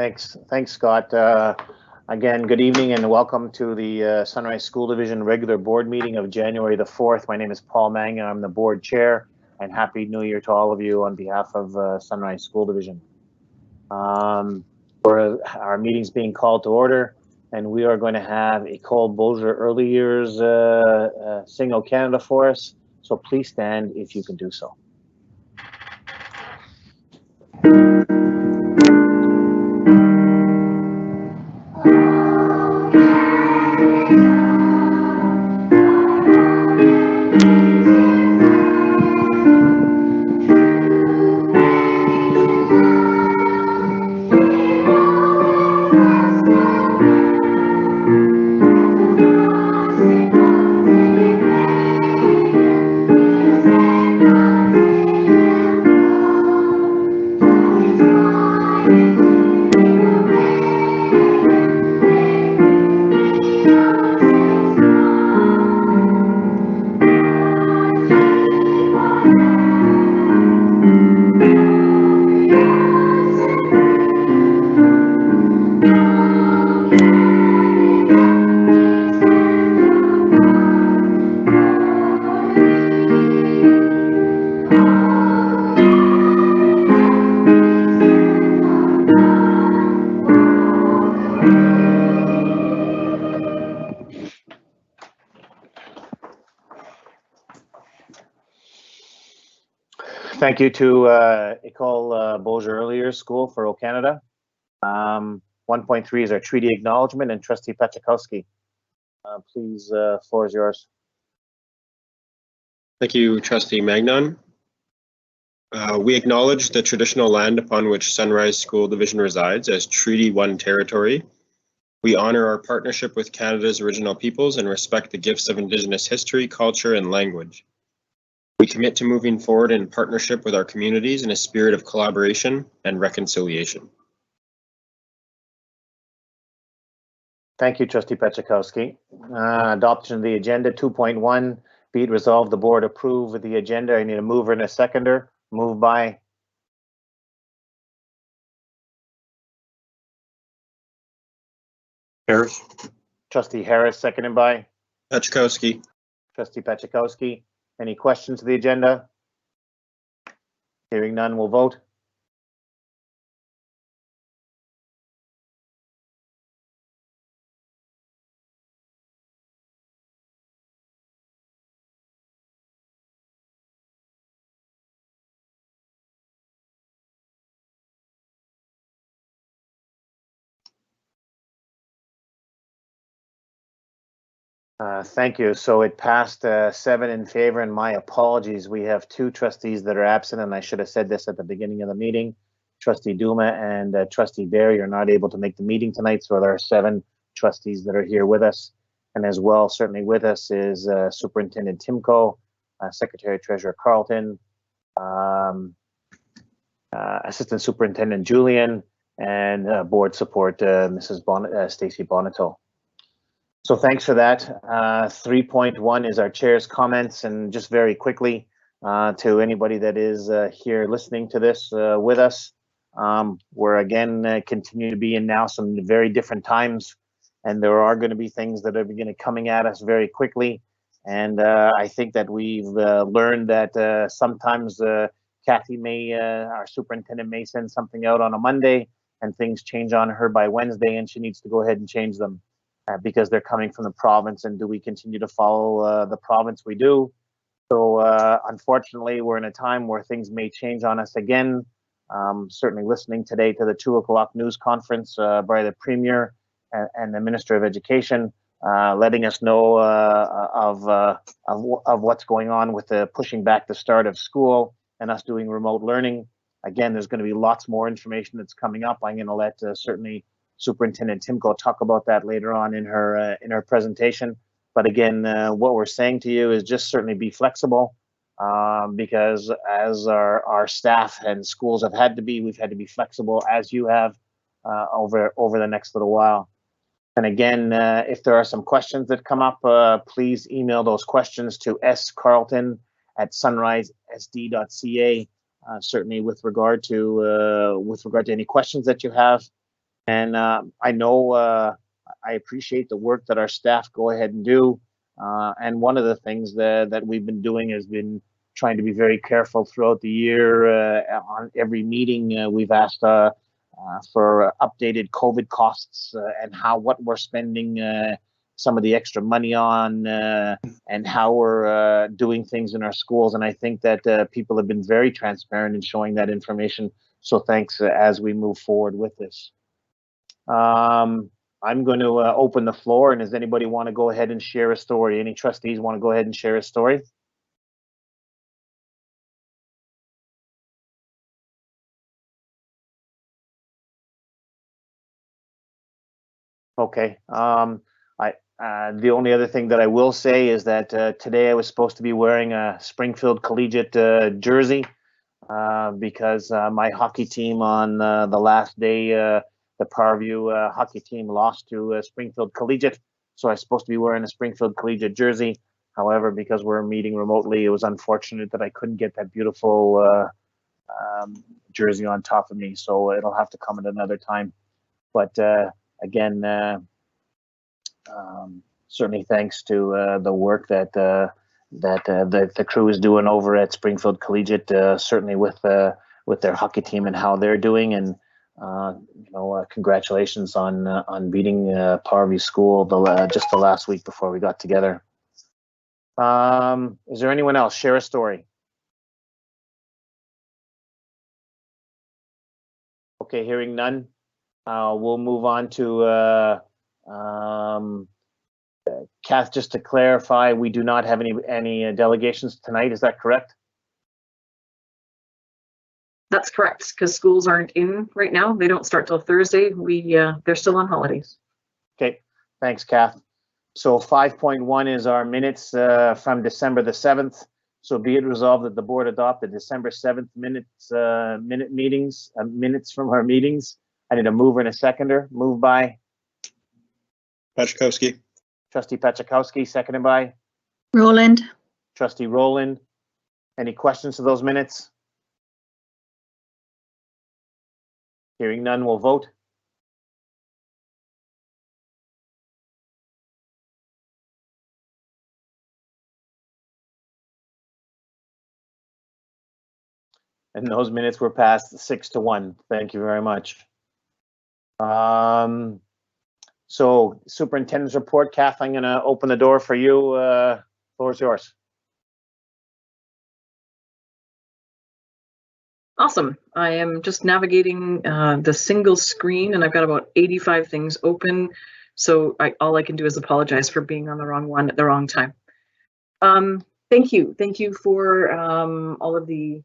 Thanks, Scott. Again, good evening and welcome to the Sunrise School Division regular board meeting of January the 4th. My name is Paul Mangan. I'm the board chair, and Happy New Year to all of you on behalf of Sunrise School Division. Our meeting's being called to order, and we are going to have École Beaujeu Early Years sing O Canada for us. So please stand if you can do so. Thank you to École Beaujeu Early Years School for O Canada. 1.3 is our treaty acknowledgement, and Trustee Pachakowski, please, floor is yours. Thank you, Trustee Magnon. We acknowledge the traditional land upon which Sunrise School Division resides as Treaty 1 territory. We honor our partnership with Canada's original peoples and respect the gifts of Indigenous history, culture, and language. We commit to moving forward in partnership with our communities in a spirit of collaboration and reconciliation. Thank you, Trustee Pachakowski. Adoption of the agenda 2.1. Be it resolved, the board approve the agenda. I need a mover and a seconder. Moved by Harris. Trustee Harris, seconded by Pachakowski. Trustee Pachakowski. Any questions to the agenda? Hearing none, we'll vote. Thank you. So it passed 7 in favor, and my apologies. We have 2 trustees that are absent, and I should have said this at the beginning of the meeting. Trustee Duma and Trustee Barry are not able to make the meeting tonight, so there are 7 trustees that are here with us. And as well, certainly with us is Superintendent Timko, Secretary Treasurer Carlton, Assistant Superintendent Julian, and board support Mrs. Stacey Bonato. So thanks for that. 3.1 is our chair's comments, and just very quickly to anybody that is here listening to this with us, we're again continue to be in now some very different times, and there are going to be things that are beginning coming at us very quickly. And I think that we've learned that sometimes Kathy may, our superintendent may send something out on a Monday and things change on her by Wednesday, and she needs to go ahead and change them. Because they're coming from the province, and do we continue to follow the province? We do. So unfortunately, we're in a time where things may change on us again. Certainly listening today to the 2 o'clock news conference by the Premier and the Minister of Education, letting us know of what's going on with the pushing back the start of school and us doing remote learning. Again, there's going to be lots more information that's coming up. I'm going to let certainly Superintendent Timko talk about that later on in her presentation. But again, what we're saying to you is just certainly be flexible, because as our staff and schools have had to be, we've had to be flexible as you have over the next little while. And again, if there are some questions that come up, please email those questions to scarlton@sunrisesd.ca. Certainly with regard to any questions that you have. And I know I appreciate the work that our staff go ahead and do. And one of the things that we've been doing has been trying to be very careful throughout the year. On every meeting, we've asked for updated COVID costs and what we're spending some of the extra money on and how we're doing things in our schools. And I think that people have been very transparent in showing that information. So thanks as we move forward with this. I'm going to open the floor, and does anybody want to go ahead and share a story? Any trustees want to go ahead and share a story? Okay. The only other thing that I will say is that today I was supposed to be wearing a Springfield Collegiate jersey because my hockey team on the last day, the Parview hockey team lost to Springfield Collegiate. So I was supposed to be wearing a Springfield Collegiate jersey. However, because we're meeting remotely, it was unfortunate that I couldn't get that beautiful jersey on top of me. So it'll have to come at another time. But again, certainly thanks to the work that the crew is doing over at Springfield Collegiate, certainly with their hockey team and how they're doing, and congratulations on beating Parview School just the last week before we got together. Is there anyone else? Share a story. Okay, hearing none, we'll move on to Kath. Just to clarify, we do not have any delegations tonight. Is that correct? That's correct, because schools aren't in right now. They don't start till Thursday. They're still on holidays. Okay, thanks, Kath. So 5.1 is our minutes from December the 7th. So be it resolved that the board adopt the December 7th minutes from our meetings. I need a mover and a seconder. Moved by Pachkowski. Trustee Pachakowski, seconded by Roland. Trustee Roland. Any questions to those minutes? Hearing none, we'll vote. And those minutes were passed 6-1. Thank you very much. So superintendent's report, Kath, I'm going to open the door for you. Floor is yours. Awesome. I am just navigating the single screen, and I've got about 85 things open. So all I can do is apologize for being on the wrong one at the wrong time. Thank you. Thank you for all of the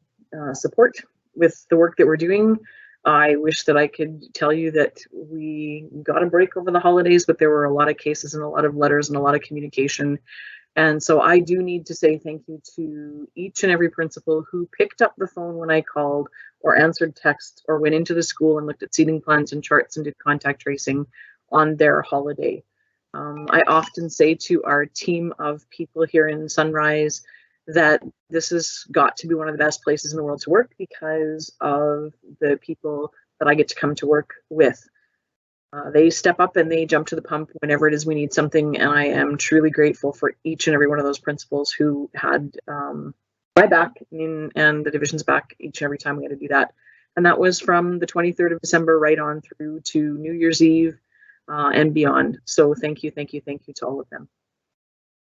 support with the work that we're doing. I wish that I could tell you that we got a break over the holidays, but there were a lot of cases and a lot of letters and a lot of communication. And so I do need to say thank you to each and every principal who picked up the phone when I called, or answered text, or went into the school and looked at seating plans and charts and did contact tracing on their holiday. I often say to our team of people here in Sunrise that this has got to be one of the best places in the world to work because of the people that I get to come to work with. They step up and they jump to the pump whenever it is we need something, and I am truly grateful for each and every one of those principals who had my back and the division's back each and every time we had to do that. And that was from the 23rd of December right on through to New Year's Eve and beyond. So thank you, thank you, thank you to all of them.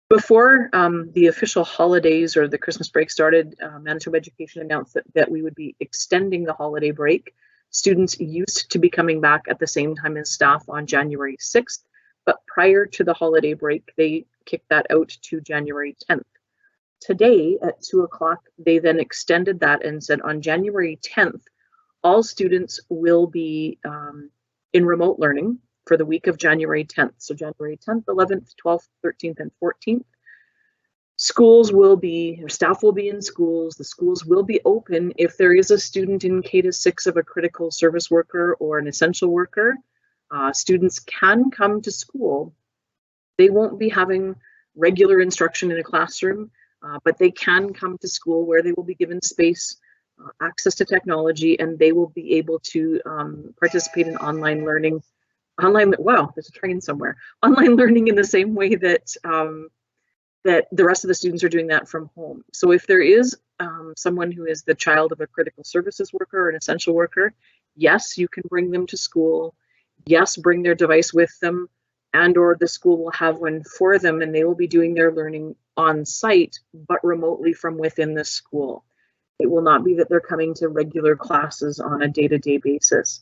Before the official holidays or the Christmas break started, Manitoba Education announced that we would be extending the holiday break. Students used to be coming back at the same time as staff on January 6th, but prior to the holiday break, they kicked that out to January 10th. Today at 2 o'clock, they then extended that and said on January 10th, all students will be in remote learning for the week of January 10th. So January 10th, 11th, 12th, 13th, and 14th. Schools will be, or staff will be in schools. The schools will be open if there is a student in K-6 of a critical service worker or an essential worker. Students can come to school. They won't be having regular instruction in a classroom, but they can come to school where they will be given space access to technology, and they will be able to participate in online learning. Wow, there's a train somewhere. Online learning in the same way that that the rest of the students are doing that from home. So if there is someone who is the child of a critical services worker or an essential worker, yes, you can bring them to school. Yes, bring their device with them, and or the school will have one for them, and they will be doing their learning on site, but remotely from within the school. It will not be that they're coming to regular classes on a day-to-day basis.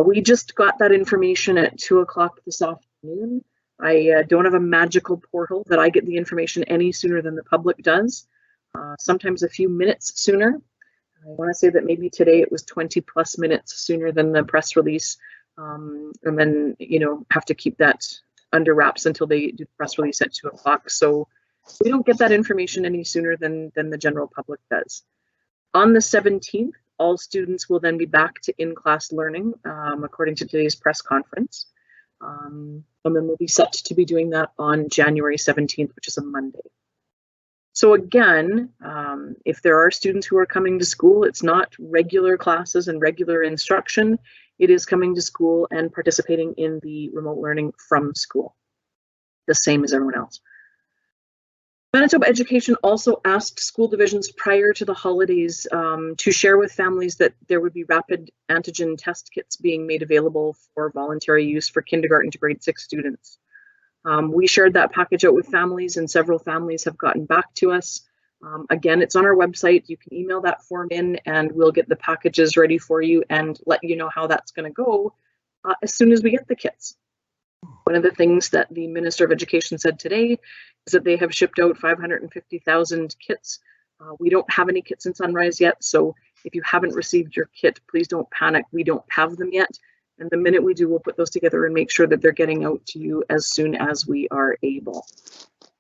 We just got that information at 2 o'clock this afternoon. I don't have a magical portal that I get the information any sooner than the public does, sometimes a few minutes sooner. I want to say that maybe today it was 20 plus minutes sooner than the press release, and then, you know, have to keep that under wraps until they do the press release at 2 o'clock. So we don't get that information any sooner than the general public does. On the 17th, all students will then be back to in-class learning, according to today's press conference. And then we'll be set to be doing that on January 17th, which is a Monday. So again, if there are students who are coming to school, it's not regular classes and regular instruction. It is coming to school and participating in the remote learning from school, the same as everyone else. Manitoba Education also asked school divisions prior to the holidays to share with families that there would be rapid antigen test kits being made available for voluntary use for kindergarten to grade 6 students. We shared that package out with families, and several families have gotten back to us. Again, it's on our website. You can email that form in and we'll get the packages ready for you and let you know how that's going to go as soon as we get the kits. One of the things that the Minister of Education said today is that they have shipped out 550,000 kits. We don't have any kits in Sunrise yet, so if you haven't received your kit, please don't panic. We don't have them yet. And the minute we do, we'll put those together and make sure that they're getting out to you as soon as we are able.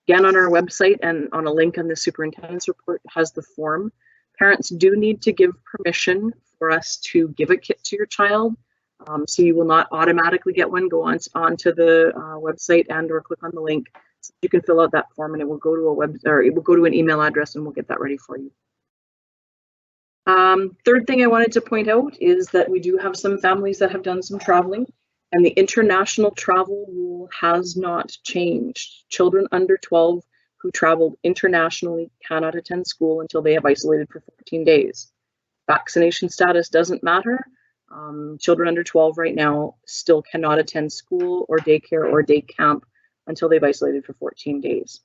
Again, on our website and on a link on the superintendent's report has the form. Parents do need to give permission for us to give a kit to your child. So you will not automatically get one. Go onto the website and or click on the link. So you can fill out that form and it will go to it will go to an email address and we'll get that ready for you. Third thing I wanted to point out is that we do have some families that have done some traveling, and the international travel rule has not changed. Children under 12 who traveled internationally cannot attend school until they have isolated for 14 days. Vaccination status doesn't matter. Children under 12 right now still cannot attend school or daycare or day camp until they've isolated for 14 days.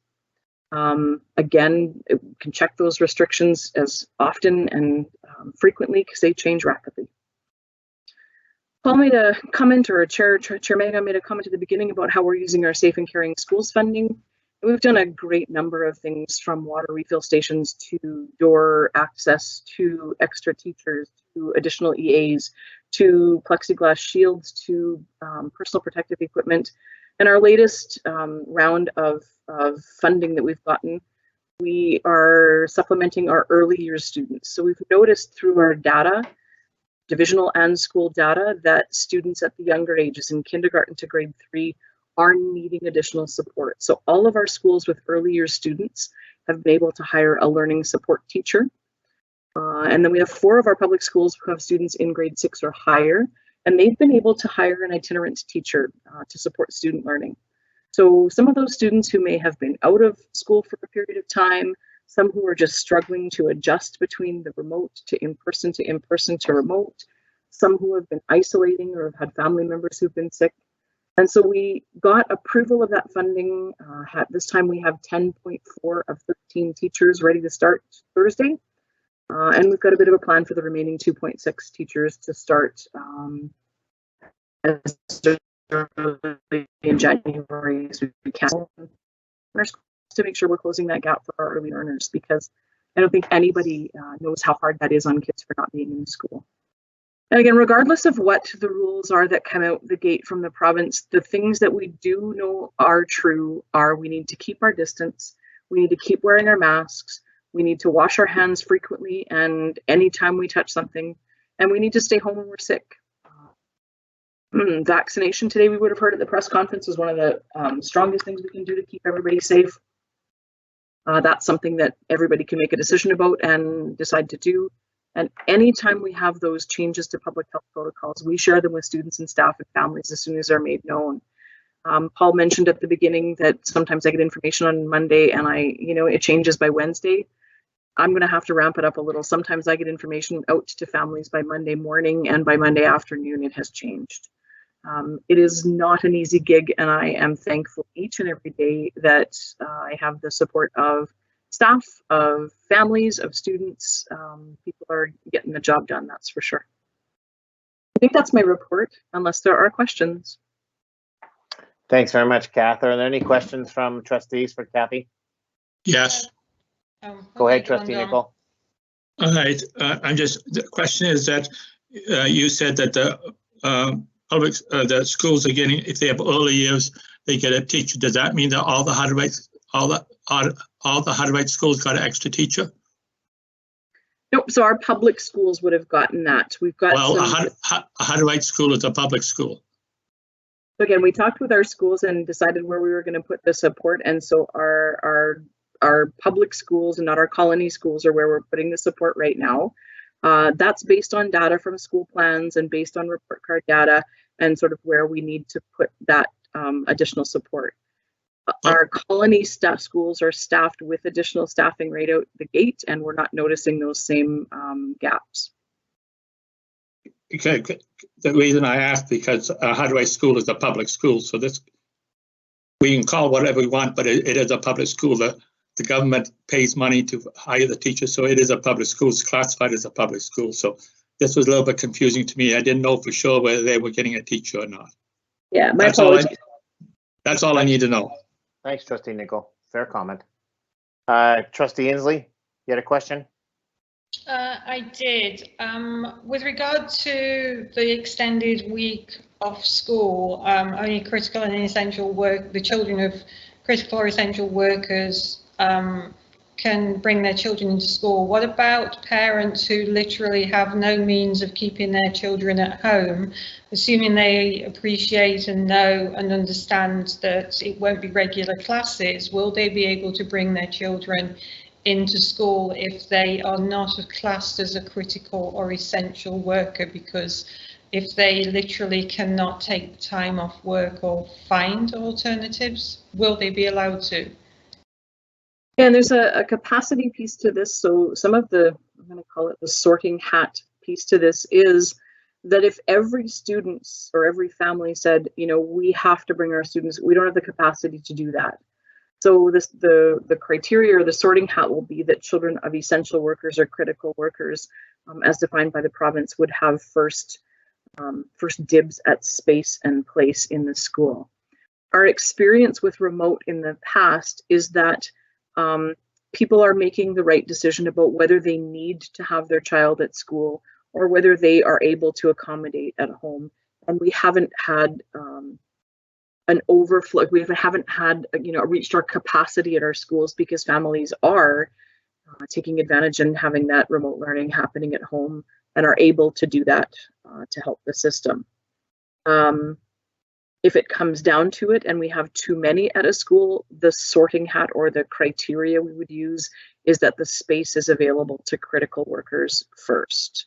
Again, you can check those restrictions as often and frequently because they change rapidly. Paul made a comment, or Chair Mega made a comment at the beginning about how we're using our Safe and Caring Schools funding. We've done a great number of things, from water refill stations to door access to extra teachers to additional EAs to plexiglass shields to personal protective equipment. And our latest round of funding that we've gotten, we are supplementing our early years students. So we've noticed through our data, divisional and school data, that students at the younger ages in kindergarten to grade 3 are needing additional support. So all of our schools with early years students have been able to hire a learning support teacher. And then we have 4 of our public schools who have students in grade 6 or higher, and they've been able to hire an itinerant teacher to support student learning. So some of those students who may have been out of school for a period of time, some who are just struggling to adjust between the remote to in-person to remote, some who have been isolating or have had family members who've been sick. And so we got approval of that funding. This time we have 10.4 of 13 teachers ready to start Thursday. And we've got a bit of a plan for the remaining 2.6 teachers to start as early in January as we can, to make sure we're closing that gap for our early learners, because I don't think anybody knows how hard that is on kids for not being in school. And again, regardless of what the rules are that come out the gate from the province, the things that we do know are true are we need to keep our distance, we need to keep wearing our masks, we need to wash our hands frequently and anytime we touch something, and we need to stay home when we're sick. Vaccination today, we would have heard at the press conference, is one of the strongest things we can do to keep everybody safe. That's something that everybody can make a decision about and decide to do. And anytime we have those changes to public health protocols, we share them with students and staff and families as soon as they're made known. Paul mentioned at the beginning that sometimes I get information on Monday and it changes by Wednesday. I'm going to have to ramp it up a little. Sometimes I get information out to families by Monday morning, and by Monday afternoon it has changed. It is not an easy gig, and I am thankful each and every day that I have the support of staff, of families, of students. People are getting the job done, that's for sure. I think that's my report, unless there are questions. Thanks very much, Kath. Are there any questions from trustees for Kathy? Yes. Go ahead, Trustee Nicole. All right. The question is that you said that the schools are getting, if they have early years, they get a teacher. Does that mean that all the Hardwight schools got an extra teacher? Nope. So our public schools would have gotten that. We've got a Hardwight school is a public school. So again, we talked with our schools and decided where we were going to put the support, and so our public schools and not our colony schools are where we're putting the support right now. That's based on data from school plans and based on report card data and sort of where we need to put that additional support. Our colony schools are staffed with additional staffing right out the gate, and we're not noticing those same gaps. Okay, the reason I asked, because Hardwight School is a public school, so this, we can call whatever we want, but it is a public school. The government pays money to hire the teachers, so it is a public school. It's classified as a public school. So this was a little bit confusing to me. I didn't know for sure whether they were getting a teacher or not. Yeah, my apologies. That's all I need to know. Thanks, Trustee Nicole. Fair comment. Trustee Inslee, you had a question? I did. With regard to the extended week off school, only critical and essential work, the children of critical or essential workers can bring their children into school. What about parents who literally have no means of keeping their children at home, assuming they appreciate and know and understand that it won't be regular classes? Will they be able to bring their children into school if they are not classed as a critical or essential worker? Because if they literally cannot take time off work or find alternatives, will they be allowed to? And there's a capacity piece to this. So some of the, I'm going to call it the sorting hat piece to this, is that if every student or every family said, we have to bring our students, we don't have the capacity to do that. So the criteria or the sorting hat will be that children of essential workers or critical workers, as defined by the province, would have first dibs at space and place in the school. Our experience with remote in the past is that people are making the right decision about whether they need to have their child at school or whether they are able to accommodate at home. And we haven't had an overflow. We haven't had, reached our capacity at our schools because families are taking advantage and having that remote learning happening at home and are able to do that to help the system. If it comes down to it and we have too many at a school, the sorting hat or the criteria we would use is that the space is available to critical workers first,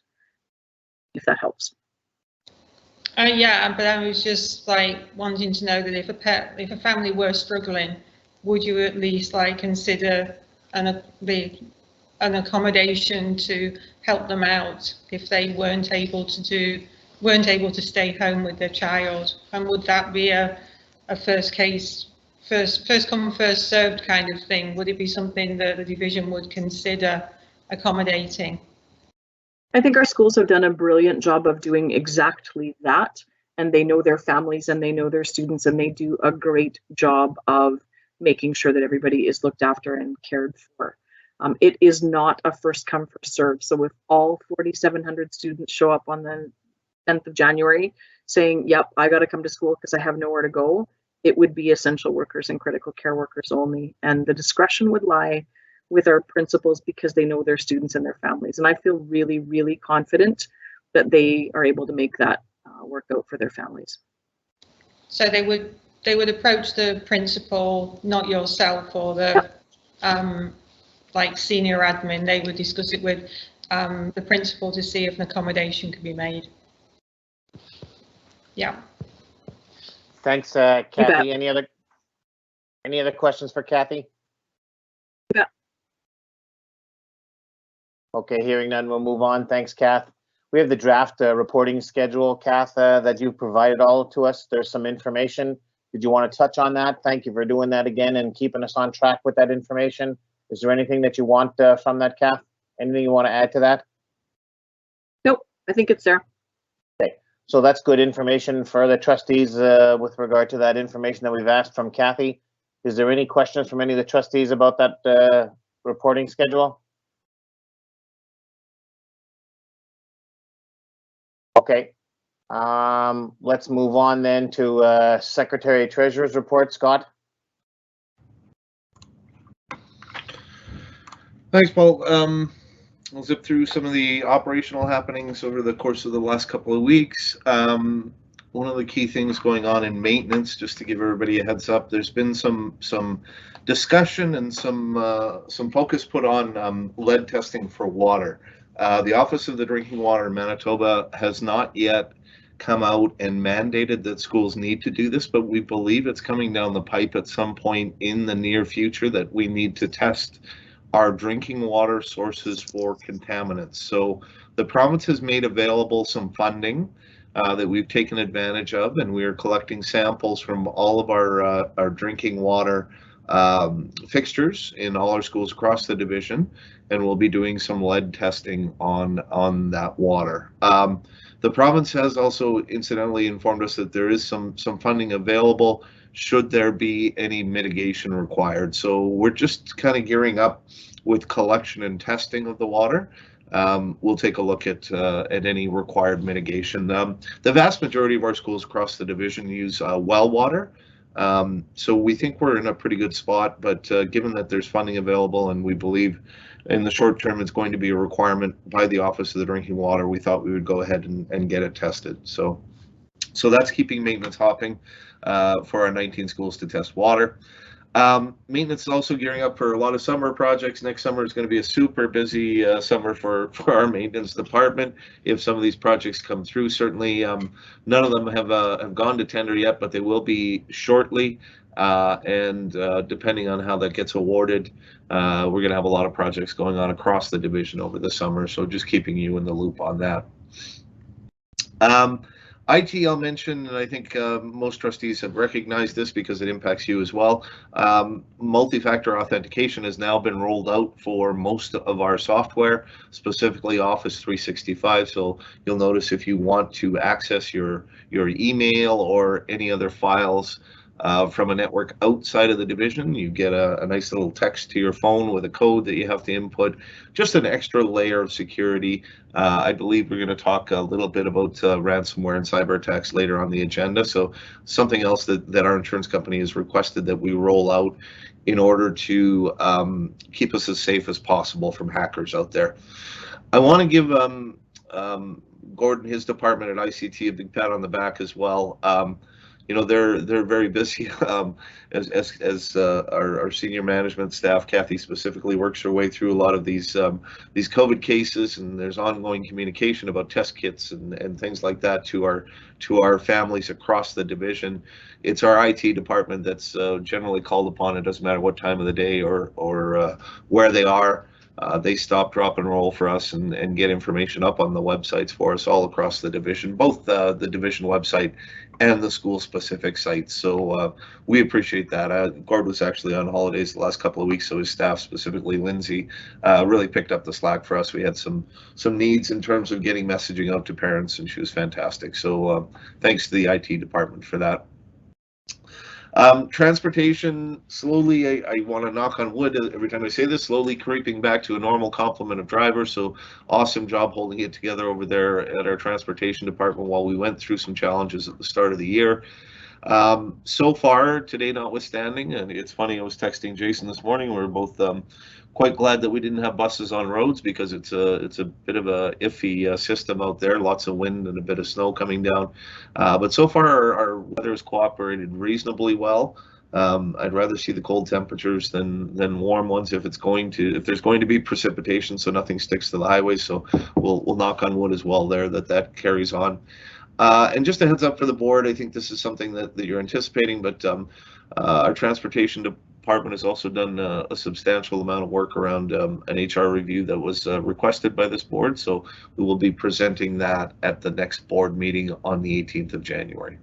if that helps. Yeah, but I was just wanting to know that if a family were struggling, would you at least consider an accommodation to help them out if they weren't able to stay home with their child? And would that be a first come first served kind of thing? Would it be something that the division would consider accommodating? I think our schools have done a brilliant job of doing exactly that, and they know their families and they know their students, and they do a great job of making sure that everybody is looked after and cared for. It is not a first come first serve. So if all 4,700 students show up on the 10th of January saying, yep, I got to come to school because I have nowhere to go, it would be essential workers and critical care workers only. And the discretion would lie with our principals because they know their students and their families. And I feel really, really confident that they are able to make that work out for their families. So they would approach the principal, not yourself or the senior admin. They would discuss it with the principal to see if an accommodation could be made. Yeah. Thanks, Kathy. Any other questions for Kathy? Yeah. Okay, hearing none, we'll move on. Thanks, Kath. We have the draft reporting schedule, Kath, that you've provided all to us. There's some information. Did you want to touch on that? Thank you for doing that again and keeping us on track with that information. Is there anything that you want from that, Kath? Anything you want to add to that? Nope, I think it's there. Okay, so that's good information for the trustees with regard to that information that we've asked from Kathy. Is there any questions from any of the trustees about that reporting schedule? Okay, let's move on then to Secretary Treasurer's report. Scott. Thanks, Paul. I'll zip through some of the operational happenings over the course of the last couple of weeks. One of the key things going on in maintenance, just to give everybody a heads up, there's been some discussion and some focus put on lead testing for water. The Office of the Drinking Water in Manitoba has not yet come out and mandated that schools need to do this, but we believe it's coming down the pipe at some point in the near future that we need to test our drinking water sources for contaminants. So the province has made available some funding that we've taken advantage of, and we are collecting samples from all of our drinking water fixtures in all our schools across the division, and we'll be doing some lead testing on that water. The province has also incidentally informed us that there is some funding available should there be any mitigation required. So we're just kind of gearing up with collection and testing of the water. We'll take a look at any required mitigation. The vast majority of our schools across the division use well water. So we think we're in a pretty good spot, but given that there's funding available and we believe in the short term it's going to be a requirement by the Office of the Drinking Water, we thought we would go ahead and get it tested. So that's keeping maintenance hopping for our 19 schools to test water. Maintenance is also gearing up for a lot of summer projects. Next summer is going to be a super busy summer for our maintenance department. If some of these projects come through, certainly none of them have gone to tender yet, but they will be shortly. And depending on how that gets awarded, we're going to have a lot of projects going on across the division over the summer. So just keeping you in the loop on that. IT I'll mention, and I think most trustees have recognized this because it impacts you as well. Multi-factor authentication has now been rolled out for most of our software, specifically Office 365. So you'll notice if you want to access your email or any other files from a network outside of the division, you get a nice little text to your phone with a code that you have to input. Just an extra layer of security. I believe we're going to talk a little bit about ransomware and cyber attacks later on the agenda. So something else that our insurance company has requested that we roll out in order to keep us as safe as possible from hackers out there. I want to give Gordon, his department at ICT, a big pat on the back as well. You know, they're very busy as our senior management staff, Kathy specifically, works her way through a lot of these COVID cases, and there's ongoing communication about test kits and things like that to our families across the division. It's our IT department that's generally called upon. It doesn't matter what time of the day or where they are. They stop, drop, and roll for us and get information up on the websites for us all across the division, both the division website and the school-specific sites. So we appreciate that. Gord was actually on holidays the last couple of weeks, so his staff, specifically Lindsay, really picked up the slack for us. We had some needs in terms of getting messaging out to parents, and she was fantastic. So thanks to the IT department for that. Transportation, slowly, I want to knock on wood every time I say this, slowly creeping back to a normal complement of drivers. So awesome job holding it together over there at our transportation department while we went through some challenges at the start of the year. So far, today notwithstanding, and it's funny, I was texting Jason this morning, we were both quite glad that we didn't have buses on roads because it's a bit of a iffy system out there, lots of wind and a bit of snow coming down. But so far our weather has cooperated reasonably well. I'd rather see the cold temperatures than warm ones if there's going to be precipitation, so nothing sticks to the highways. So we'll knock on wood as well there that carries on. And just a heads up for the board, I think this is something that you're anticipating, but our transportation department has also done a substantial amount of work around an HR review that was requested by this board. So we will be presenting that at the next board meeting on the 18th of January.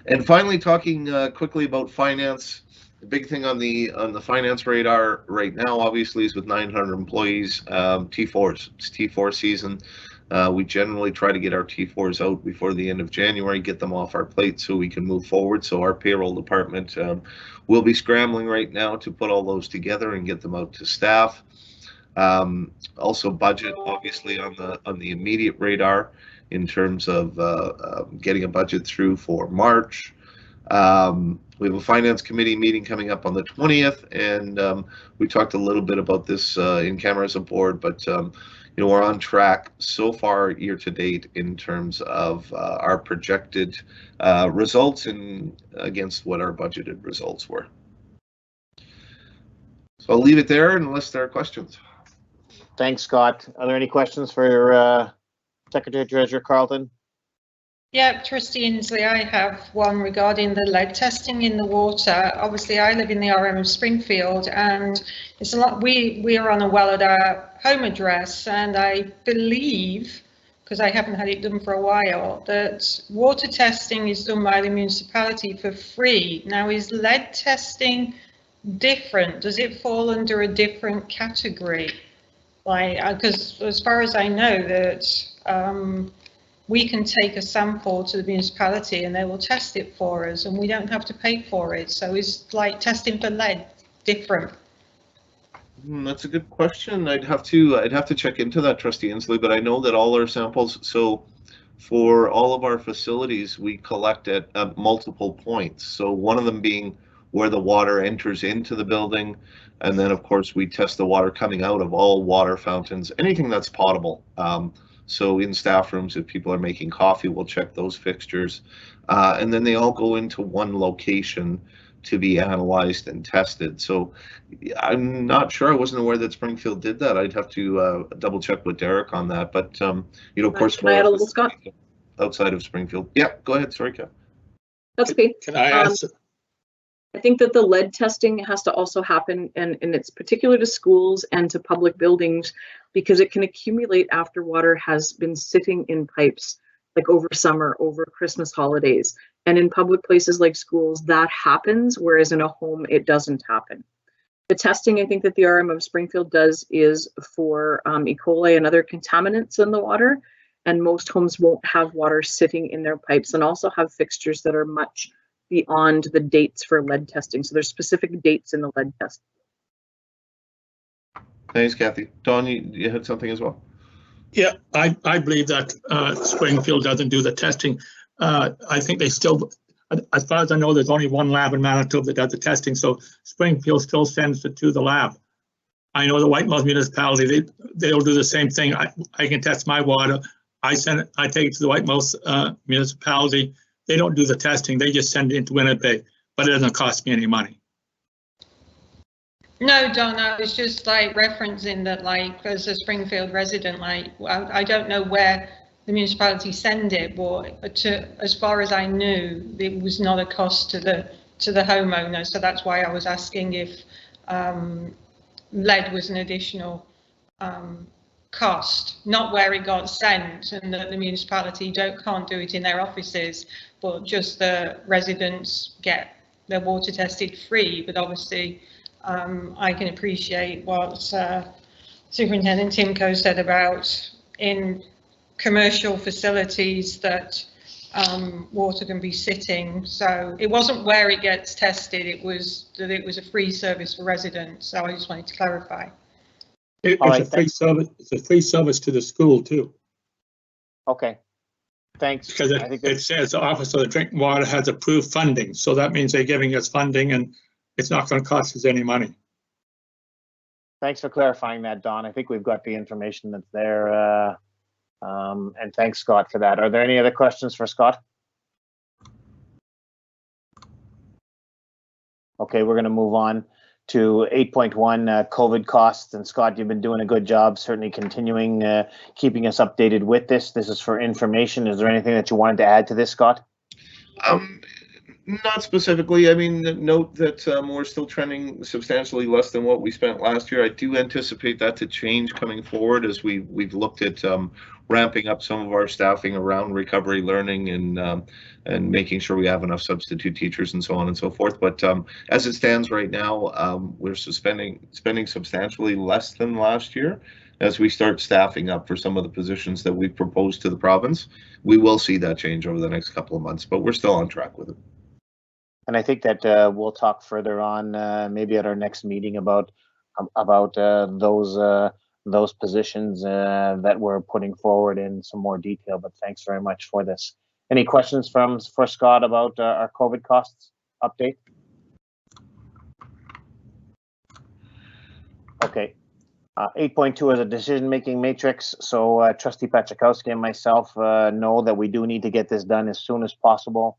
And finally, talking quickly about finance, the big thing on the finance radar right now, obviously, is with 900 employees, T4s. It's T4 season. We generally try to get our T4s out before the end of January, get them off our plate so we can move forward. So our payroll department will be scrambling right now to put all those together and get them out to staff. Also budget, obviously, on the immediate radar in terms of getting a budget through for March. We have a finance committee meeting coming up on the 20th, and we talked a little bit about this in camera as a board, but you know, we're on track so far year to date in terms of our projected results and against what our budgeted results were. So I'll leave it there unless there are questions. Thanks, Scott. Are there any questions for Secretary Treasurer Carleton? Yeah, Trustee Inslee, I have one regarding the lead testing in the water. Obviously, I live in the RM of Springfield, and it's a lot. We are on a well at our home address, and I believe, because I haven't had it done for a while, that water testing is done by the municipality for free. Now, is lead testing different? Does it fall under a different category? Like, because as far as I know, that we can take a sample to the municipality and they will test it for us, and we don't have to pay for it. So is like testing for lead different? That's a good question. I'd have to check into that, Trustee Inslee, but I know that all our samples, so for all of our facilities, we collect at multiple points. So one of them being where the water enters into the building, and then of course we test the water coming out of all water fountains, anything that's potable. So in staff rooms, if people are making coffee, we'll check those fixtures. And then they all go into one location to be analyzed and tested. So I'm not sure. I wasn't aware that Springfield did that. I'd have to double check with Derek on that. But, you know, of course, can I add a little, Scott? Outside of Springfield. Yeah, go ahead. Sorry, Kev. That's okay. Can I ask? I think that the lead testing has to also happen, and it's particular to schools and to public buildings, because it can accumulate after water has been sitting in pipes, like over summer, over Christmas holidays. And in public places like schools, that happens, whereas in a home, it doesn't happen. The testing I think that the RM of Springfield does is for E. coli and other contaminants in the water, and most homes won't have water sitting in their pipes and also have fixtures that are much beyond the dates for lead testing. So there's specific dates in the lead test. Thanks, Kathy. Don, you had something as well? Yeah, I believe that Springfield doesn't do the testing. I think they still, as far as I know, there's only one lab in Manitoba that does the testing, so Springfield still sends it to the lab. I know the Whitemouth municipality, they'll do the same thing. I can test my water. I take it to the Whitemouth municipality. They don't do the testing, they just send it into Winnipeg, but it doesn't cost me any money. No, Don, I was just like referencing that, like, as a Springfield resident, like, I don't know where the municipality send it, but as far as I knew, it was not a cost to the homeowner. So that's why I was asking if lead was an additional cost, not where it got sent, and that the municipality can't do it in their offices, but just the residents get their water tested free. But obviously, I can appreciate what Superintendent Timko said about in commercial facilities that water can be sitting. So it wasn't where it gets tested, it was that it was a free service for residents. So I just wanted to clarify. It's a free service. It's a free service to the school too. Okay, thanks. Because it says the Office of the Drinking Water has approved funding, so that means they're giving us funding, and it's not going to cost us any money. Thanks for clarifying that, Don. I think we've got the information that's there. And thanks, Scott, for that. Are there any other questions for Scott? Okay, we're going to move on to 8.1 COVID costs. And Scott, you've been doing a good job, certainly continuing keeping us updated with this. This is for information. Is there anything that you wanted to add to this, Scott? Not specifically. I mean, note that we're still trending substantially less than what we spent last year. I do anticipate that to change coming forward as we've looked at ramping up some of our staffing around recovery learning and making sure we have enough substitute teachers and so on and so forth. But as it stands right now, we're spending substantially less than last year. As we start staffing up for some of the positions that we've proposed to the province, we will see that change over the next couple of months, but we're still on track with it. And I think that we'll talk further on maybe at our next meeting about those positions that we're putting forward in some more detail. But thanks very much for this. Any questions for Scott about our COVID costs update? Okay. 8.2 is a decision-making matrix. So Trustee Pachakowski and myself know that we do need to get this done as soon as possible.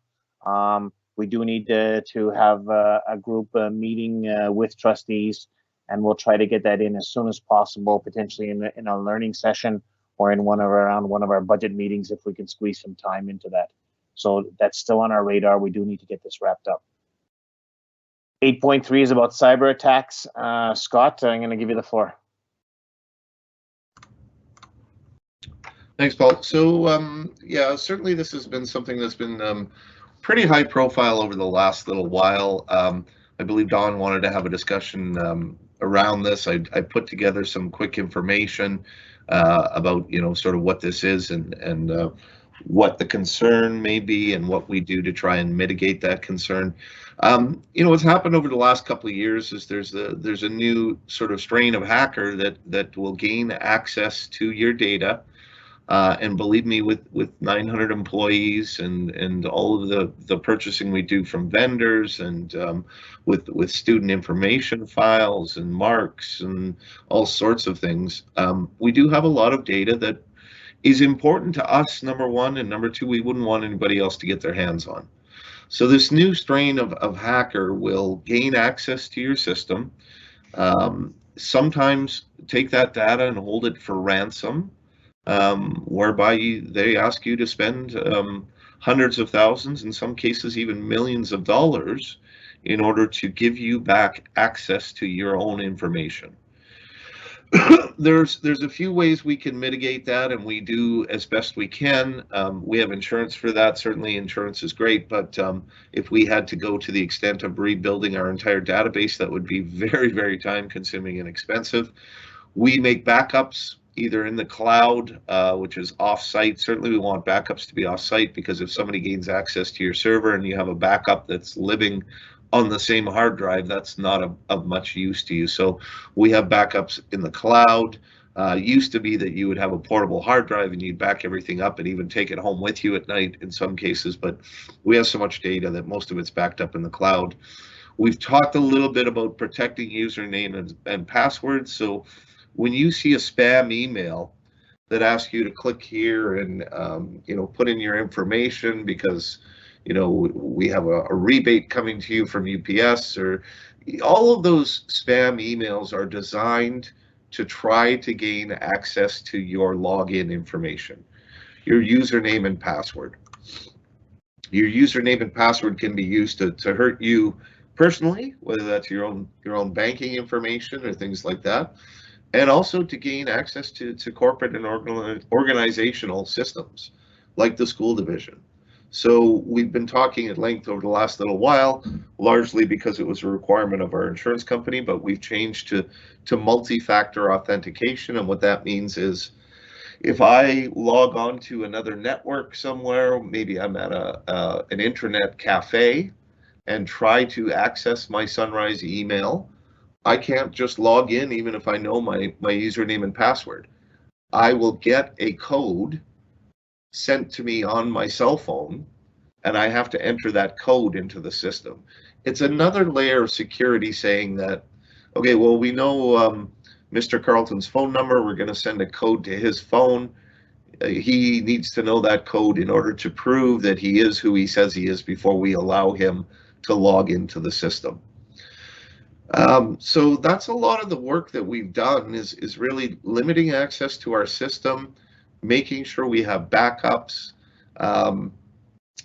We do need to have a group meeting with trustees, and we'll try to get that in as soon as possible, potentially in a learning session or in around one of our budget meetings if we can squeeze some time into that. So that's still on our radar. We do need to get this wrapped up. 8.3 is about cyber attacks. Scott, I'm going to give you the floor. Thanks, Paul. So yeah, certainly this has been something that's been pretty high profile over the last little while. I believe Don wanted to have a discussion around this. I put together some quick information about, sort of what this is and what the concern may be and what we do to try and mitigate that concern. What's happened over the last couple of years is there's a new sort of strain of hacker that will gain access to your data. And believe me, with 900 employees and all of the purchasing we do from vendors and with student information files and marks and all sorts of things, we do have a lot of data that is important to us, number one, and number two, we wouldn't want anybody else to get their hands on. So this new strain of hacker will gain access to your system, sometimes take that data and hold it for ransom, whereby they ask you to spend hundreds of thousands, in some cases even millions of dollars, in order to give you back access to your own information. There's a few ways we can mitigate that, and we do as best we can. We have insurance for that. Certainly insurance is great, but if we had to go to the extent of rebuilding our entire database, that would be very, very time consuming and expensive. We make backups either in the cloud, which is off-site. Certainly we want backups to be off-site, because if somebody gains access to your server and you have a backup that's living on the same hard drive, that's not of much use to you. So we have backups in the cloud. Used to be that you would have a portable hard drive and you'd back everything up and even take it home with you at night in some cases, but we have so much data that most of it's backed up in the cloud. We've talked a little bit about protecting username and passwords. So when you see a spam email that asks you to click here and put in your information because we have a rebate coming to you from UPS, or all of those spam emails are designed to try to gain access to your login information, your username and password. Your username and password can be used to hurt you personally, whether that's your own banking information or things like that, and also to gain access to corporate and organizational systems like the school division. So we've been talking at length over the last little while, largely because it was a requirement of our insurance company, but we've changed to multi-factor authentication. And what that means is if I log on to another network somewhere, maybe I'm at an intranet cafe and try to access my Sunrise email, I can't just log in even if I know my username and password. I will get a code sent to me on my cell phone, and I have to enter that code into the system. It's another layer of security saying that, okay, well, we know Mr. Carlton's phone number, we're going to send a code to his phone. He needs to know that code in order to prove that he is who he says he is before we allow him to log into the system. So that's a lot of the work that we've done is really limiting access to our system, making sure we have backups.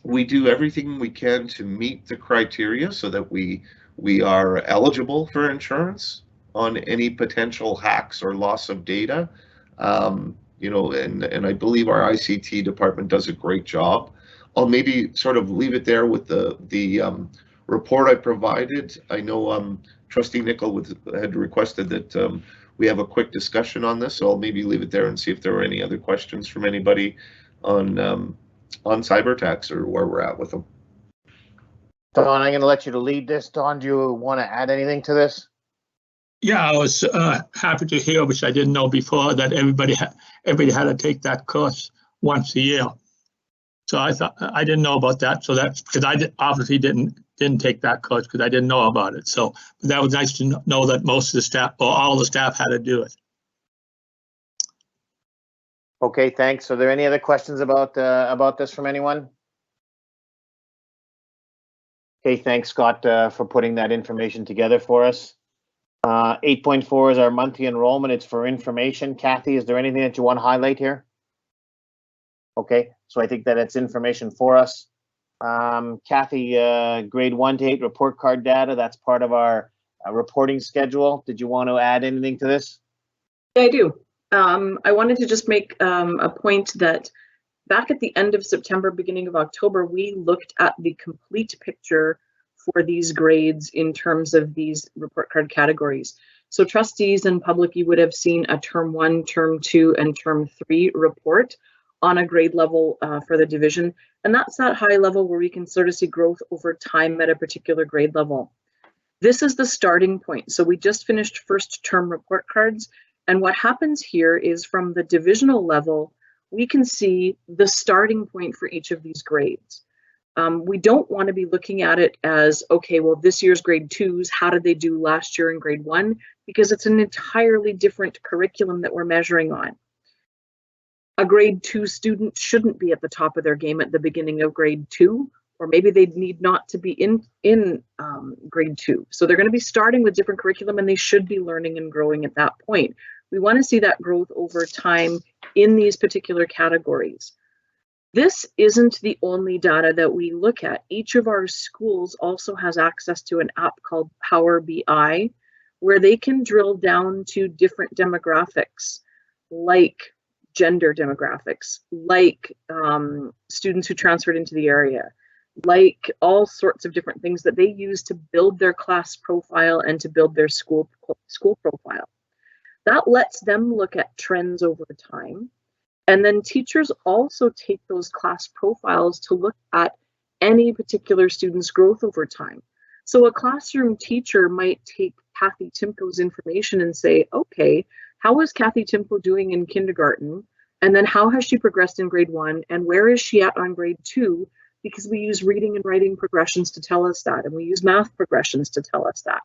We do everything we can to meet the criteria so that we are eligible for insurance on any potential hacks or loss of data. You know, and I believe our ICT department does a great job. I'll maybe sort of leave it there with the report I provided. I know Trustee Nicol had requested that we have a quick discussion on this, so I'll maybe leave it there and see if there are any other questions from anybody on cyber attacks or where we're at with them. Don, I'm going to let you to lead this. Don, do you want to add anything to this? Yeah, I was happy to hear, which I didn't know before, that everybody had to take that course once a year. So I thought I didn't know about that. So that's because obviously didn't take that course because I didn't know about it. So that was nice to know that most of the staff or all the staff had to do it. Okay, thanks. Are there any other questions about this from anyone? Okay, thanks, Scott, for putting that information together for us. 8.4 is our monthly enrollment. It's for information. Kathy, is there anything that you want to highlight here? Okay, so I think that it's information for us. Kathy, grade 1 to 8 report card data, that's part of our reporting schedule. Did you want to add anything to this? I do. I wanted to just make a point that back at the end of September, beginning of October, we looked at the complete picture for these grades in terms of these report card categories. So trustees and public, you would have seen a term 1, term 2, and term 3 report on a grade level for the division. And that's that high level where we can sort of see growth over time at a particular grade level. This is the starting point. So we just finished first term report cards. And what happens here is from the divisional level, we can see the starting point for each of these grades. We don't want to be looking at it as, okay, well, this year's grade 2s, how did they do last year in grade 1? Because it's an entirely different curriculum that we're measuring on. A grade 2 student shouldn't be at the top of their game at the beginning of grade 2, or maybe they need not to be in grade 2. So they're going to be starting with different curriculum and they should be learning and growing at that point. We want to see that growth over time in these particular categories. This isn't the only data that we look at. Each of our schools also has access to an app called Power BI, where they can drill down to different demographics, like gender demographics, like students who transferred into the area, like all sorts of different things that they use to build their class profile and to build their school profile. That lets them look at trends over time. And then teachers also take those class profiles to look at any particular student's growth over time. So a classroom teacher might take Kathy Timko's information and say, okay, how is Kathy Timko doing in kindergarten? And then how has she progressed in grade 1? And where is she at on grade 2? Because we use reading and writing progressions to tell us that, and we use math progressions to tell us that.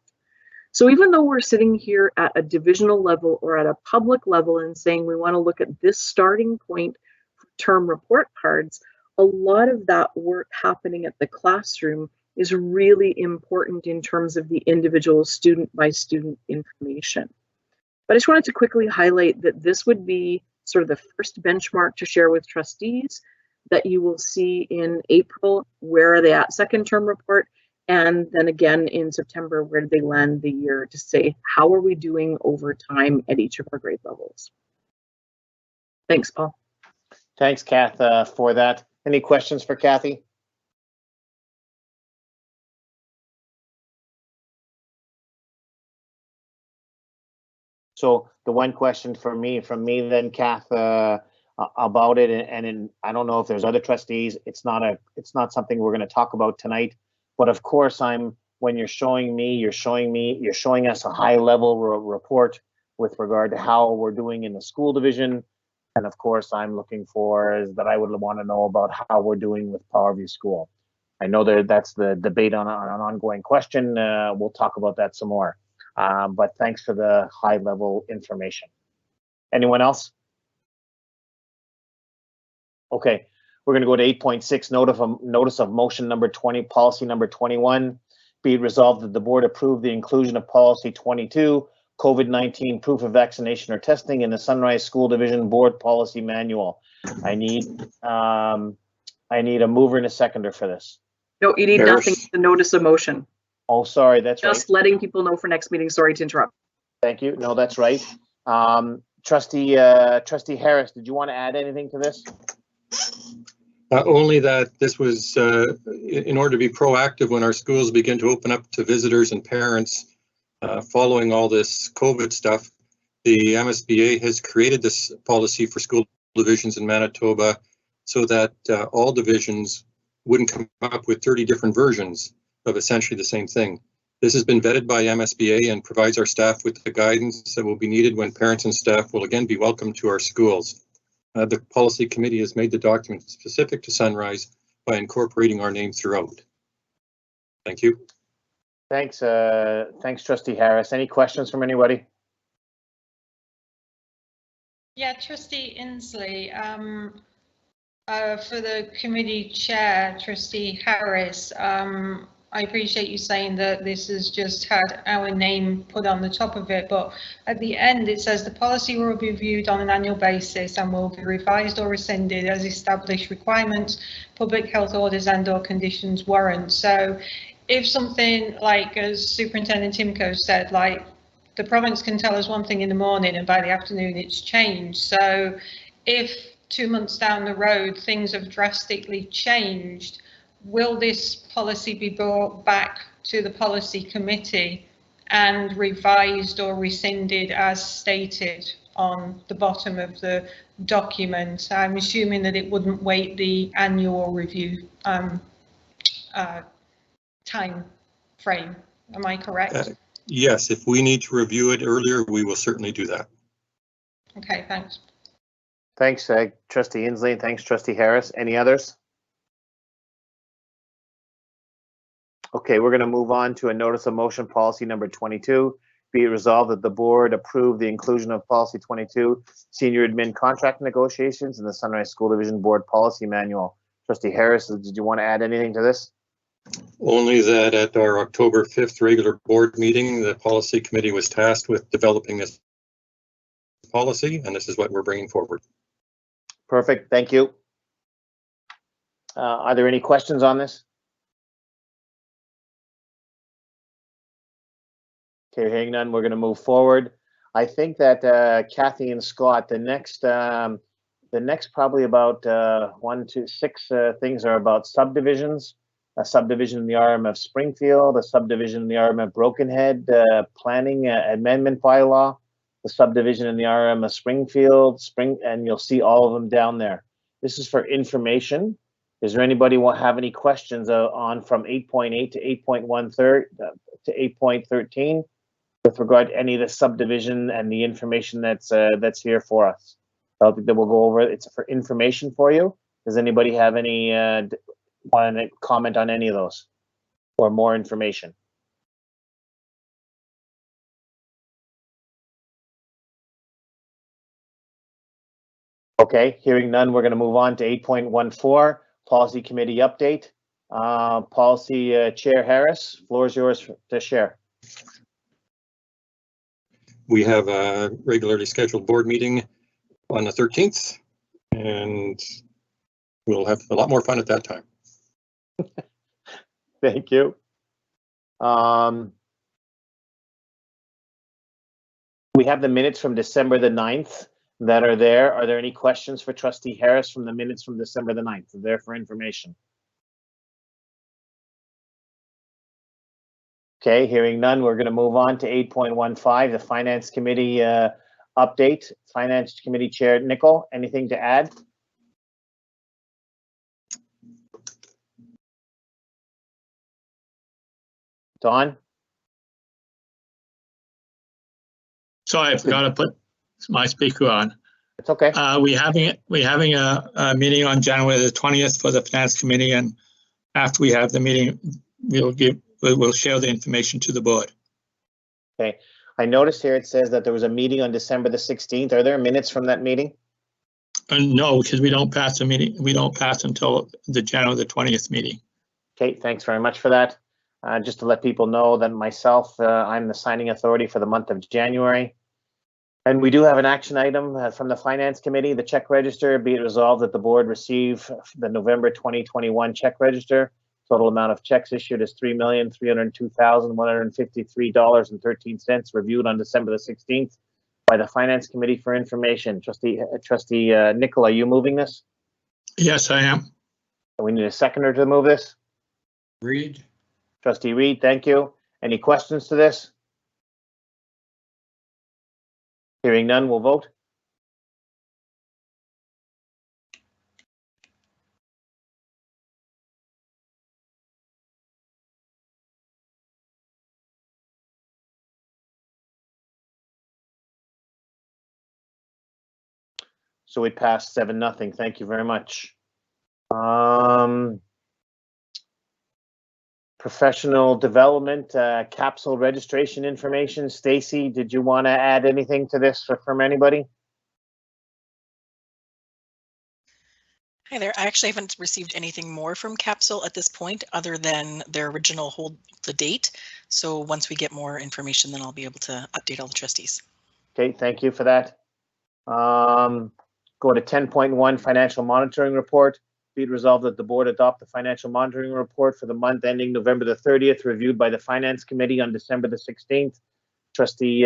So even though we're sitting here at a divisional level or at a public level and saying we want to look at this starting point for term report cards, a lot of that work happening at the classroom is really important in terms of the individual student by student information. But I just wanted to quickly highlight that this would be sort of the first benchmark to share with trustees that you will see in April. Where are they at second term report? And then again in September, where did they land the year, to say, how are we doing over time at each of our grade levels? Thanks, Paul. Thanks, Kath, for that. Any questions for Kathy? So the one question from me then, Kath, about it, and I don't know if there's other trustees. It's not something we're going to talk about tonight. But of course, when you're showing us a high level report with regard to how we're doing in the school division. And of course, I'm looking for is that I would want to know about how we're doing with Powerview School. I know that's the debate on an ongoing question. We'll talk about that some more. But thanks for the high level information. Anyone else? Okay. We're going to go to 8.6, notice of motion number 20, policy number 21. Be it resolved that the board approve the inclusion of policy 22, COVID-19 proof of vaccination or testing in the Sunrise School Division Board Policy Manual. I need a mover and a seconder for this. No, you need Harris. nothing to notice a motion. Oh, sorry, that's right. Just letting people know for next meeting. Sorry to interrupt. Thank you. No, that's right. Trustee Harris, did you want to add anything to this? Only that this was in order to be proactive when our schools begin to open up to visitors and parents following all this COVID stuff. The MSBA has created this policy for school divisions in Manitoba so that all divisions wouldn't come up with 30 different versions of essentially the same thing. This has been vetted by MSBA and provides our staff with the guidance that will be needed when parents and staff will again be welcome to our schools. The policy committee has made the document specific to Sunrise by incorporating our name throughout. Thank you. Thanks, Trustee Harris. Any questions from anybody? Yeah, Trustee Inslee, for the committee chair, Trustee Harris, I appreciate you saying that this has just had our name put on the top of it, but at the end it says the policy will be reviewed on an annual basis and will be revised or rescinded as established requirements, public health orders and/or conditions warrant. So if something like, as Superintendent Timko said, like the province can tell us one thing in the morning and by the afternoon it's changed. So if 2 months down the road things have drastically changed, will this policy be brought back to the policy committee and revised or rescinded as stated on the bottom of the document? I'm assuming that it wouldn't wait the annual review time frame. Am I correct? Yes, if we need to review it earlier, we will certainly do that. Okay, thanks. Thanks, Trustee Inslee. Thanks, Trustee Harris. Any others? Okay, we're going to move on to a notice of motion policy number 22. Be it resolved that the board approve the inclusion of policy 22, senior admin contract negotiations in the Sunrise School Division Board Policy Manual. Trustee Harris, did you want to add anything to this? Only that at our October 5th regular board meeting, the policy committee was tasked with developing this policy, and this is what we're bringing forward. Perfect, thank you. Are there any questions on this? Okay, hearing none, we're going to move forward. I think that Kathy and Scott, the next probably about 1 to 6 things are about subdivisions. A subdivision in the RM of Springfield, a subdivision in the RM of Brokenhead, planning amendment bylaw, the subdivision in the RM of Springfield, and you'll see all of them down there. This is for information. Is there anybody have any questions on from 8.8 to 8.1 to 8.13 with regard to any of the subdivision and the information that's here for us? I don't think that we'll go over it. It's for information for you. Does anybody have any want to comment on any of those or more information? Okay, hearing none, we're going to move on to 8.14, policy committee update. Policy Chair Harris, floor is yours to share. We have a regularly scheduled board meeting on the 13th, and we'll have a lot more fun at that time. Thank you. We have the minutes from December the 9th that are there. Are there any questions for Trustee Harris from the minutes from December the 9th? They're there for information. Okay, hearing none, we're going to move on to 8.15, the Finance Committee update. Finance Committee Chair Nicol, anything to add? Don? Sorry, I forgot to put my speaker on. It's okay. We're having a meeting on January the 20th for the Finance Committee, and after we have the meeting, we'll share the information to the board. Okay. I noticed here it says that there was a meeting on December the 16th. Are there minutes from that meeting? No, because we don't pass the meeting. We don't pass until the January the 20th meeting. Okay, thanks very much for that. Just to let people know that myself, I'm the signing authority for the month of January. And we do have an action item from the Finance Committee, the check register. Be it resolved that the board receive the November 2021 check register. Total amount of checks issued is $3,302,153.13, reviewed on December the 16th by the Finance Committee for information. Trustee Nicol, are you moving this? Yes, I am. We need a seconder to move this. Reed. Trustee Reed, thank you. Any questions to this? Hearing none, we'll vote. So we passed 7-0. Thank you very much. Professional development, capsule registration information. Stacy, did you want to add anything to this from anybody? Hi there. I actually haven't received anything more from Capsule at this point other than their original hold the date. So once we get more information, then I'll be able to update all the trustees. Okay, thank you for that. Go to 10.1 financial monitoring report. Be it resolved that the board adopt the financial monitoring report for the month ending November the 30th, reviewed by the Finance Committee on December the 16th. Trustee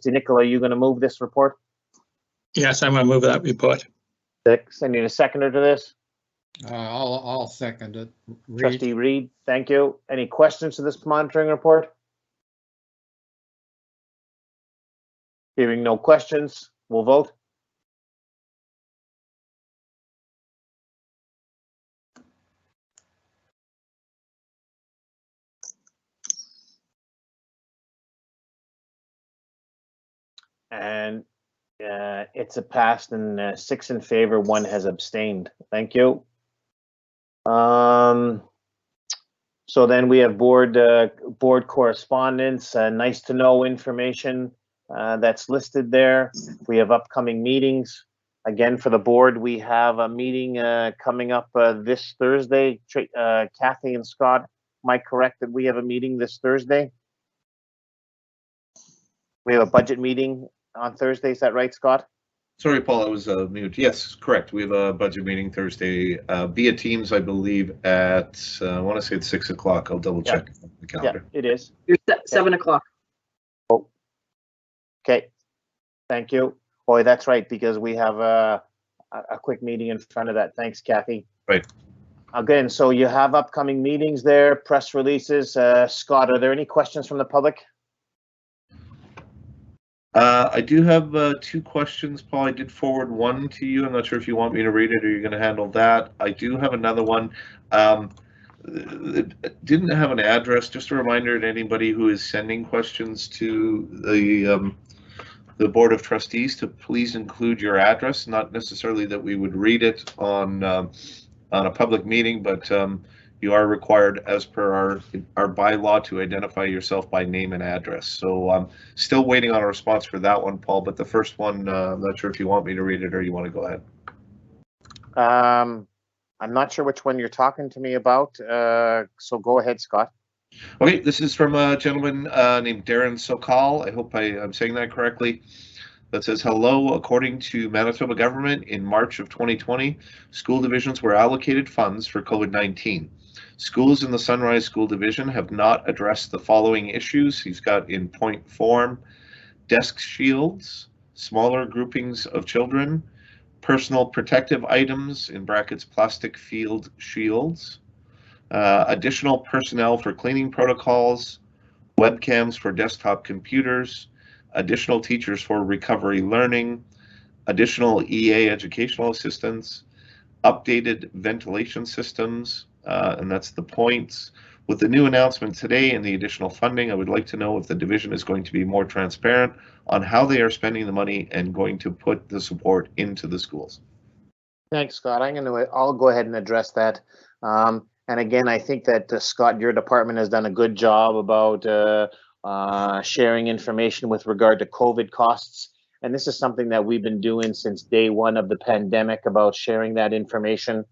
Nicol, are you going to move this report? Yes, I'm going to move that report. I need a seconder to this. I'll second it. Reed. Trustee Reed, thank you. Any questions to this monitoring report? Hearing no questions, we'll vote. And it's a pass, and 6 in favor, 1 has abstained. Thank you. So then we have board correspondence, nice to know information that's listed there. We have upcoming meetings. Again, for the board, we have a meeting coming up this Thursday. Kathy and Scott, am I correct that we have a meeting this Thursday? We have a budget meeting on Thursday, is that right, Scott? Sorry, Paul, I was mute. Yes, correct. We have a budget meeting Thursday via Teams, I believe, at I want to say it's 6 o'clock. I'll double check the calendar. Yeah, it is. It's 7 o'clock. Oh, okay. Thank you. Boy, that's right, because we have a quick meeting in front of that. Thanks, Kathy. Right. Again, so you have upcoming meetings there, press releases. Scott, are there any questions from the public? I do have 2 questions, Paul. I did forward one to you. I'm not sure if you want me to read it or you're going to handle that. I do have another one. It didn't have an address. Just a reminder to anybody who is sending questions to the Board of Trustees to please include your address. Not necessarily that we would read it on a public meeting, but you are required, as per our bylaw, to identify yourself by name and address. So I'm still waiting on a response for that one, Paul, but the first one, I'm not sure if you want me to read it or you want to go ahead. I'm not sure which one you're talking to me about, so go ahead, Scott. Okay, this is from a gentleman named Darren Sokal. I hope I'm saying that correctly. That says, hello, according to Manitoba government, in March of 2020, school divisions were allocated funds for COVID-19. Schools in the Sunrise School Division have not addressed the following issues. He's got in point form: desk shields, smaller groupings of children, personal protective items, in brackets plastic field shields, additional personnel for cleaning protocols, webcams for desktop computers, additional teachers for recovery learning, additional EA educational assistants, updated ventilation systems, and that's the points. With the new announcement today and the additional funding, I would like to know if the division is going to be more transparent on how they are spending the money and going to put the support into the schools. Thanks, Scott. I'll go ahead and address that. And again, I think that Scott, your department has done a good job about sharing information with regard to COVID costs. And this is something that we've been doing since day one of the pandemic, about sharing that information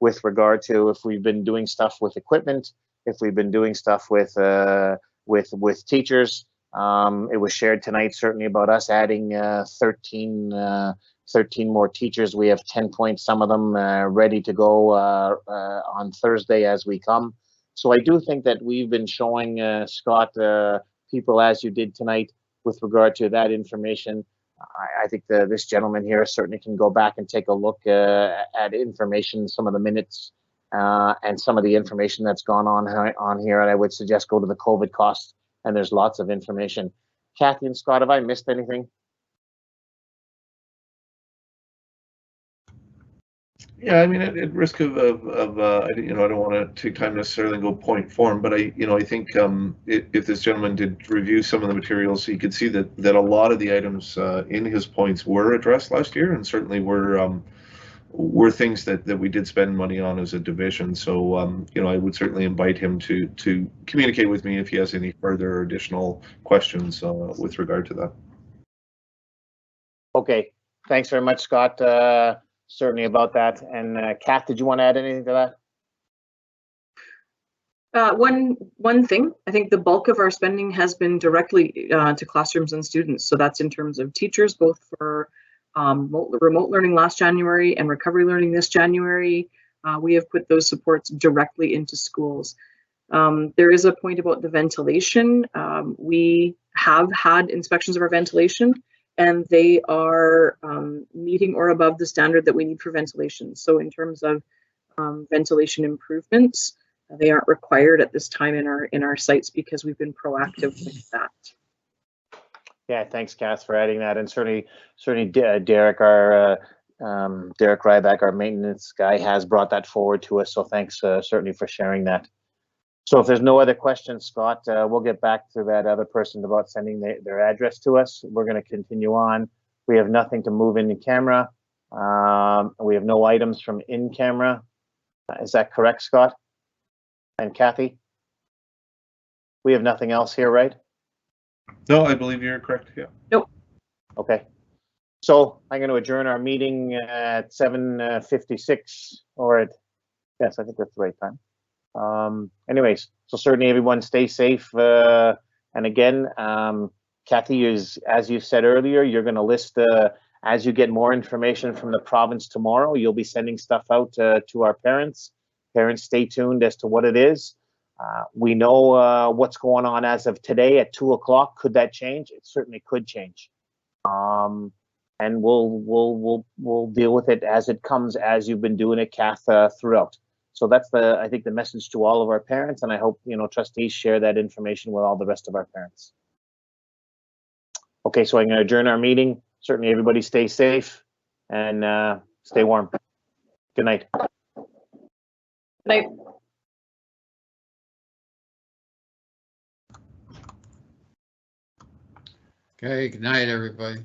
with regard to if we've been doing stuff with equipment, if we've been doing stuff with teachers. It was shared tonight, certainly, about us adding 13 more teachers. We have 10 points, some of them ready to go on Thursday as we come. So I do think that we've been showing, Scott, people as you did tonight with regard to that information. I think this gentleman here certainly can go back and take a look at information, some of the minutes and some of the information that's gone on here. And I would suggest go to the COVID costs, and there's lots of information. Kathy and Scott, have I missed anything? Yeah, I mean, at risk of I don't want to take time necessarily and go point form, but I think if this gentleman did review some of the materials, he could see that a lot of the items in his points were addressed last year, and certainly were things that we did spend money on as a division. So I would certainly invite him to communicate with me if he has any further or additional questions with regard to that. Okay, thanks very much, Scott. Certainly about that. And Kath, did you want to add anything to that? One thing, I think the bulk of our spending has been directly to classrooms and students. So that's in terms of teachers, both for remote learning last January and recovery learning this January. We have put those supports directly into schools. There is a point about the ventilation. We have had inspections of our ventilation, and they are meeting or above the standard that we need for ventilation. So in terms of ventilation improvements, they aren't required at this time in our sites because we've been proactive with that. Yeah, thanks, Kath, for adding that. And certainly Derek, Derek Ryback, our maintenance guy, has brought that forward to us. So thanks certainly for sharing that. So if there's no other questions, Scott, we'll get back to that other person about sending their address to us. We're going to continue on. We have nothing to move into camera. We have no items from in camera. Is that correct, Scott? And Kathy? We have nothing else here, right? No, I believe you're correct. Yeah. Nope. Okay. So I'm going to adjourn our meeting at 7:56, or at, yes, I think that's the right time. Anyways, so certainly everyone stay safe. And again, Kathy, as you said earlier, you're going to list as you get more information from the province tomorrow, you'll be sending stuff out to our parents. Parents, stay tuned as to what it is. We know what's going on as of today at 2 o'clock. Could that change? It certainly could change. And we'll deal with it as it comes, as you've been doing it, Kath, throughout. So that's I think the message to all of our parents, and I hope trustees share that information with all the rest of our parents. Okay, so I'm going to adjourn our meeting. Certainly, everybody stay safe and stay warm. Good night. Good night. Okay, good night, everybody.